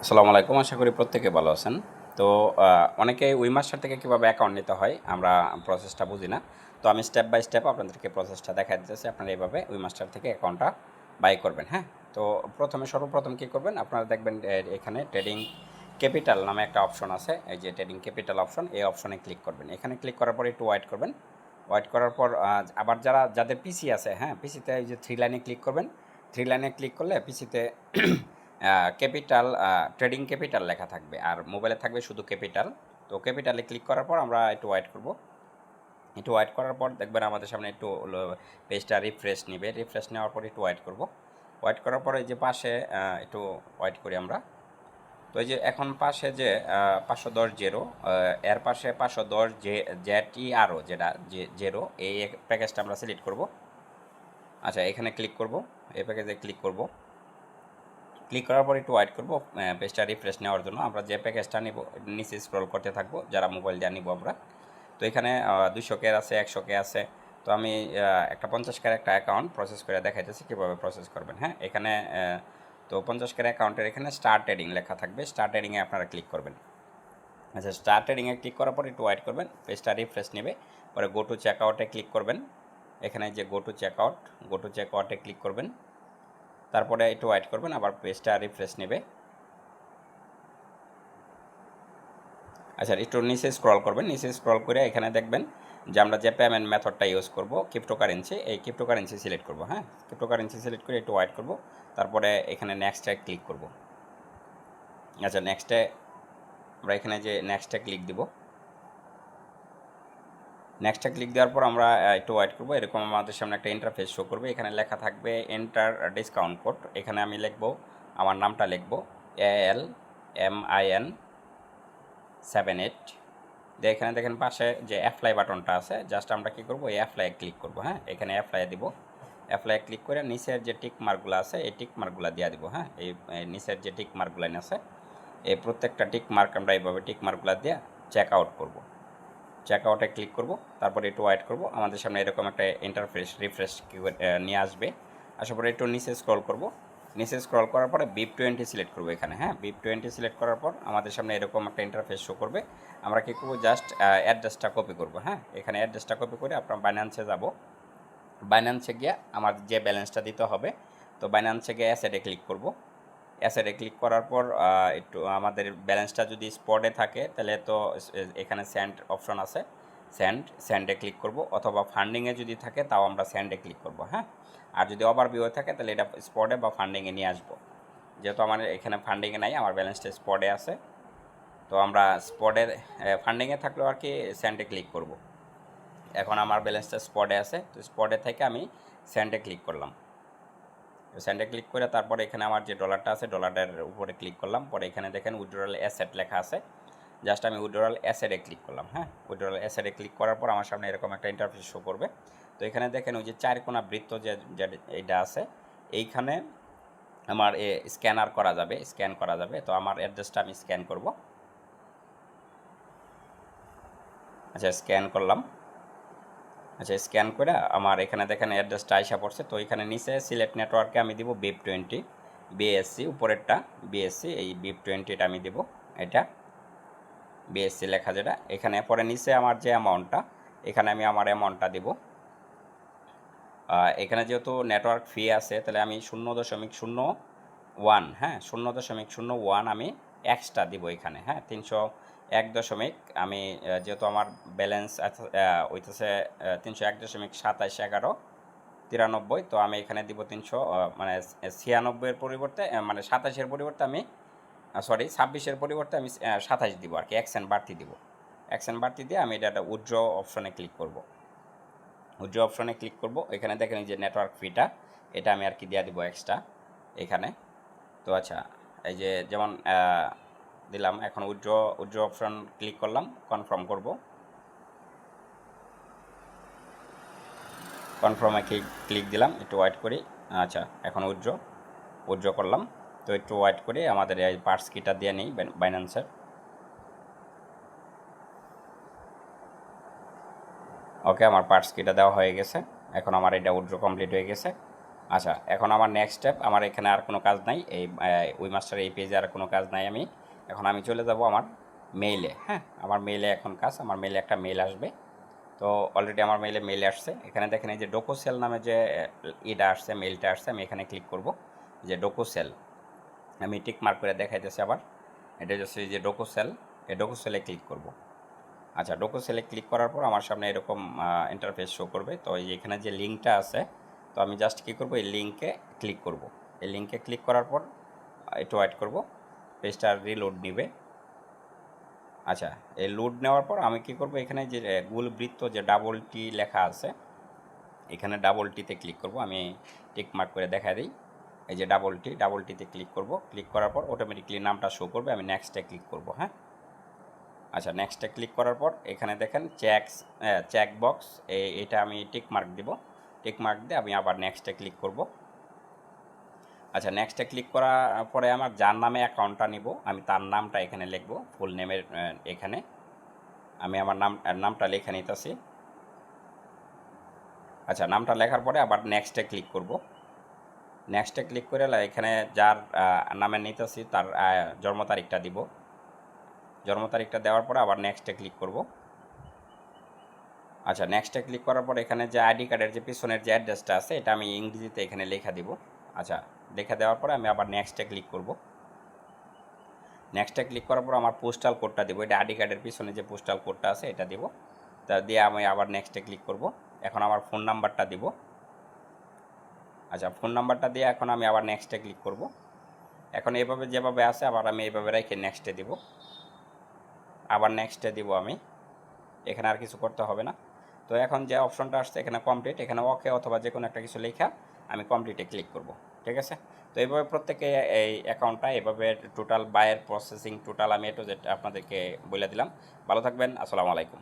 আসসালামু আলাইকুম। আশা করি প্রত্যেকে ভালো আছেন। তো অনেকে উইমাস্টার থেকে কীভাবে অ্যাকাউন্ট নিতে হয় আমরা প্রসেসটা বুঝি না। তো আমি স্টেপ বাই স্টেপ আপনাদেরকে প্রসেসটা দেখাই দিতেছি। আপনারা এইভাবে উইমাস্টার থেকে অ্যাকাউন্টটা বাই করবেন, হ্যাঁ? তো সর্বপ্রথম কী করবেন, আপনারা দেখবেন এখানে ট্রেডিং ক্যাপিটাল নামে একটা অপশন আছে। এই যে ট্রেডিং ক্যাপিটাল অপশন, এই অপশনে ক্লিক করবেন। এখানে ক্লিক করার পরে একটু ওয়েট করবেন। ওয়েট করার পর আবার যাদের পিসি আছে, হ্যাঁ, পিসিতে এই যে 3 লাইনে ক্লিক করবেন। 3 লাইনে ক্লিক করলে পিসিতে ক্যাপিটাল ট্রেডিং ক্যাপিটাল লেখা থাকবে, আর মোবাইলে থাকবে শুধু ক্যাপিটাল। তো ক্যাপিটালে ক্লিক করার পর আমরা একটু ওয়েট করব। একটু ওয়েট করার পর দেখবেন আমাদের সামনে একটু পেজটা রিফ্রেশ নেবে। রিফ্রেশ নেওয়ার পর একটু ওয়েট করব। ওয়েট করার পরে যে পাশে একটু ওয়েট করি আমরা। তো এই যে এখন পাশে যে 510 জেরো, এর পাশে 510 ZERO, যেটা জেরো, এই প্যাকেজটা আমরা সিলেক্ট করব। আচ্ছা, এখানে ক্লিক করব, এই প্যাকেজে ক্লিক করব। ক্লিক করার পর একটু ওয়েট করব পেজটা রিফ্রেশ নেওয়ার জন্য। আমরা যে প্যাকেজটা নিব নিচে স্ক্রল করতে থাকবো, যারা মোবাইল দিয়ে নিব আমরা। তো এখানে 200 আছে, 100 আছে। তো আমি একটা 50 একটা অ্যাকাউন্ট প্রসেস করে দেখাইতেছি কীভাবে প্রসেস করবেন, হ্যাঁ? এখানে তো 50 অ্যাকাউন্টের এখানে স্টার ট্রেডিং লেখা থাকবে। স্টার ট্রেডিংয়ে আপনারা ক্লিক করবেন। আচ্ছা, স্টার ট্রেডিংয়ে ক্লিক করার পর একটু ওয়েট করবেন, পেজটা রিফ্রেশ নেবে। পরে গো টু চেকআউটে ক্লিক করবেন। এখানে যে গো টু চেকআউটে ক্লিক করবেন। তারপরে একটু ওয়েট করবেন, আবার পেজটা রিফ্রেশ নেবে। আচ্ছা, একটু নিচে স্ক্রল করবেন। নিচে স্ক্রল করে এখানে দেখবেন যে আমরা যে পেমেন্ট মেথডটা ইউজ করব ক্রিপ্টোকারেন্সি, এই ক্রিপ্টোকারেন্সি সিলেক্ট করব, হ্যাঁ? ক্রিপ্টোকারেন্সি সিলেক্ট করে একটু ওয়েট করব। তারপরে এখানে নেক্সটে ক্লিক করব। আচ্ছা, নেক্সটে আমরা এখানে যে নেক্সটে ক্লিক দিব। নেক্সটে ক্লিক দেওয়ার পর আমরা একটু ওয়েট করব। এরকম আমাদের সামনে একটা ইন্টারফেস শো করবে। এখানে লেখা থাকবে এন্টার ডিসকাউন্ট কোড। এখানে আমি লিখব, আমার নামটা লিখব ALMIN78 দিয়ে এখানে দেখেন পাশে যে অ্যাপ্লাই বাটনটা আছে, জাস্ট আমরা কী করব, এই অ্যাপ্লাইয়ে ক্লিক করব, হ্যাঁ? এখানে অ্যাপ্লাইয়ে দিব। অ্যাপ্লাইয়ে ক্লিক করে নিচের যে টিক মার্কগুলো আছে এই টিক মার্কগুলো দিয়ে দিব, হ্যাঁ? এই নিচের যে টিক মার্কগুলো আছে এই প্রত্যেকটা টিক মার্ক আমরা এইভাবে টিক মার্কগুলো দিয়ে চেক আউট করব। চেক আউটে ক্লিক করব, তারপরে একটু ওয়েট করব। আমাদের সামনে এরকম একটা ইন্টারফেস রিফ্রেশ নিয়ে আসবে। আসার পরে একটু নিচে স্ক্রল করব। নিচে স্ক্রল করার পরে BIP20 সিলেক্ট করব এখানে, হ্যাঁ? BIP20 সিলেক্ট করার পর আমাদের সামনে এরকম একটা ইন্টারফেস শো করবে। আমরা কী করব, জাস্ট অ্যাড্রেসটা কপি করব, হ্যাঁ? এখানে অ্যাড্রেসটা কপি করে আপনার বাইন্যান্সে যাব। বাইন্যান্সে গিয়ে আমার যে ব্যালেন্সটা দিতে হবে, তো বাইন্যান্সে গিয়ে অ্যাসেটে ক্লিক করব। অ্যাসেটে ক্লিক করার পর একটু আমাদের ব্যালেন্সটা যদি স্পটে থাকে তাহলে তো এখানে সেন্ড অপশন আছে, সেন্ডে ক্লিক করব, অথবা ফান্ডিংয়ে যদি থাকে তাও আমরা সেন্ডে ক্লিক করব, হ্যাঁ? আর যদি ওভারভিউ থাকে তাহলে এটা স্পটে বা ফান্ডিংয়ে নিয়ে আসবো। যেহেতু আমার এখানে ফান্ডিংয়ে নাই, আমার ব্যালেন্সটা স্পটে আছে, তো আমরা স্পটের ফান্ডিংয়ে থাকলেও আর কি সেন্ডে ক্লিক করব। এখন আমার ব্যালেন্সটা স্পটে আছে, তো স্পটে থেকে আমি সেন্ডে ক্লিক করলাম। সেন্ডে ক্লিক করে তারপরে এখানে আমার যে ডলারটা আছে ডলারটার উপরে ক্লিক করলাম। পরে এখানে দেখেন উইথড্রয়াল অ্যাসেট লেখা আছে, জাস্ট আমি উইথড্রয়াল অ্যাসেটে ক্লিক করলাম, হ্যাঁ? উইথড্রয়াল অ্যাসেটে ক্লিক করার পর আমার সামনে এরকম একটা ইন্টারফেস শো করবে। তো এখানে দেখেন ওই যে 4 কোণা বৃত্ত যে এইটা আছে, এইখানে আমার স্ক্যান করা যাবে। তো আমার অ্যাড্রেসটা আমি স্ক্যান করব। আচ্ছা, স্ক্যান করলাম। আচ্ছা, স্ক্যান করে আমার এখানে দেখেন অ্যাড্রেসটা আইসা পড়ছে। তো এখানে নিচে সিলেক্ট নেটওয়ার্কে আমি দিব BIP20 BSC, উপরেরটা BSC, এই BIP20টা আমি দিব, এটা BSC লেখা যেটা এখানে। পরে নিচে আমার যে অ্যামাউন্টটা, এখানে আমি আমার অ্যামাউন্টটা দিব। এখানে যেহেতু নেটওয়ার্ক ফি আছে তাহলে আমি 0.01, হ্যাঁ, 0.01 আমি এক্সট্রা দিব এখানে, হ্যাঁ? 301 আমি যেহেতু আমার ব্যালেন্স হইতেছে 301.271193, তো আমি এখানে দিব 300, মানে 96-এর পরিবর্তে, মানে 27-এর পরিবর্তে আমি 26-এর পরিবর্তে আমি 27 দিব আর কি, 1 সেন্ট বাড়তি দিব। 1 সেন্ট বাড়তি দিয়ে আমি এটা উইথড্র অপশনে ক্লিক করব। উইথড্র অপশনে ক্লিক করব। এখানে দেখেন এই যে নেটওয়ার্ক ফিটা, এটা আমি আর কি দিয়ে দিব এক্সট্রা এখানে। তো আচ্ছা, এই যে যেমন দিলাম, এখন উইথড্র অপশন ক্লিক করলাম, কনফার্ম করব। কনফার্মে ক্লিক দিলাম, একটু ওয়েট করি। আচ্ছা, এখন উইথড্র করলাম। তো একটু ওয়েট করে আমাদের এই পার্স কিটা দিয়ে নিই বাইন্যান্সের। ওকে, আমার পার্স কিটা দেওয়া হয়ে গেছে। এখন আমার এটা উইথড্র কমপ্লিট হয়ে গেছে। আচ্ছা, এখন আমার নেক্সট স্টেপ, আমার এখানে আর কোনো কাজ নাই, এই উইমাস্টার এই পেজে আর কোনো কাজ নাই। এখন আমি চলে যাব আমার মেইলে। হ্যাঁ, আমার মেইলে এখন কাজ, আমার মেইলে একটা মেইল আসবে। তো অলরেডি আমার মেইলে আসছে। এখানে দেখেন এই যে ডোকোসেল নামে যে ইটা আসছে, মেইলটা আসছে, আমি এখানে ক্লিক করব। যে ডোকোসেল আমি টিক মার্ক করে দেখাইতেছি আবার। এটা হচ্ছে এই যে ডোকোসেল, এই ডোকোসেলে ক্লিক করব। আচ্ছা, ডোকোসেলে ক্লিক করার পর আমার সামনে এরকম ইন্টারফেস শো করবে। তো এই এখানে যে লিঙ্কটা আছে, তো আমি জাস্ট কী করব, এই লিঙ্কে ক্লিক করব। এই লিঙ্কে ক্লিক করার পর একটু ওয়েট করব, পেজটা রিলোড নেবে। আচ্ছা, এই লোড নেওয়ার পর আমি কী করব, এখানে যে গোল বৃত্ত যে ডাবল টি লেখা আছে, এখানে ডাবল টিতে ক্লিক করব। আমি টিক মার্ক করে দেখা দিই। এই যে ডাবল টিতে ক্লিক করব। ক্লিক করার পর অটোমেটিকলি নামটা শো করবে, আমি নেক্সটে ক্লিক করব। হ্যাঁ, আচ্ছা, নেক্সটে ক্লিক করার পর এখানে দেখেন চেক বক্স, এটা আমি টিক মার্ক দিব। টিক মার্ক দিয়ে আমি আবার নেক্সটে ক্লিক করব। আচ্ছা, নেক্সটে ক্লিক করার পরে আমার যার নামে অ্যাকাউন্টটা নিব, আমি তার নামটা এখানে লিখব, ফুল নেমের এখানে আমি আমার নামটা লিখে নিতেছি। আচ্ছা, নামটা লেখার পরে আবার নেক্সটে ক্লিক করব। নেক্সটে ক্লিক করে এখানে যার নামে নিতেছি তার জন্ম তারিখটা দিব। জন্ম তারিখটা দেওয়ার পরে আবার নেক্সটে ক্লিক করব। আচ্ছা, নেক্সটে ক্লিক করার পর এখানে যে আইডি কার্ডের যে পিছনের যে অ্যাড্রেসটা আছে, এটা আমি ইংরেজিতে এখানে লেখা দিব। আচ্ছা, লেখা দেওয়ার পরে আমি আবার নেক্সটে ক্লিক করব। নেক্সটে ক্লিক করার পর আমার পোস্টাল কোডটা দিব, এটা আইডি কার্ডের পিছনে যে পোস্টাল কোডটা আছে এটা দিব। তা দিয়ে আমি আবার নেক্সটে ক্লিক করব। এখন আমার ফোন নাম্বারটা দিব। আচ্ছা, ফোন নাম্বারটা দিয়ে এখন আমি আবার নেক্সটে ক্লিক করব। এখন এইভাবে যেভাবে আছে আবার আমি এইভাবে রেখে নেক্সটে দিব, আবার নেক্সটে দিব আমি। এখানে আর কিছু করতে হবে না। তো এখন যে অপশনটা আসছে এখানে কমপ্লিট, এখানে ওকে অথবা যে কোনো একটা কিছু লেখা আমি কমপ্লিটে ক্লিক করব। ঠিক আছে? তো এইভাবে প্রত্যেকে এই অ্যাকাউন্টটা এভাবে টোটাল বায়ের প্রসেসিং টোটাল আমি এ টু জেড আপনাদেরকে বলে দিলাম। ভালো থাকবেন। আসসালামু আলাইকুম।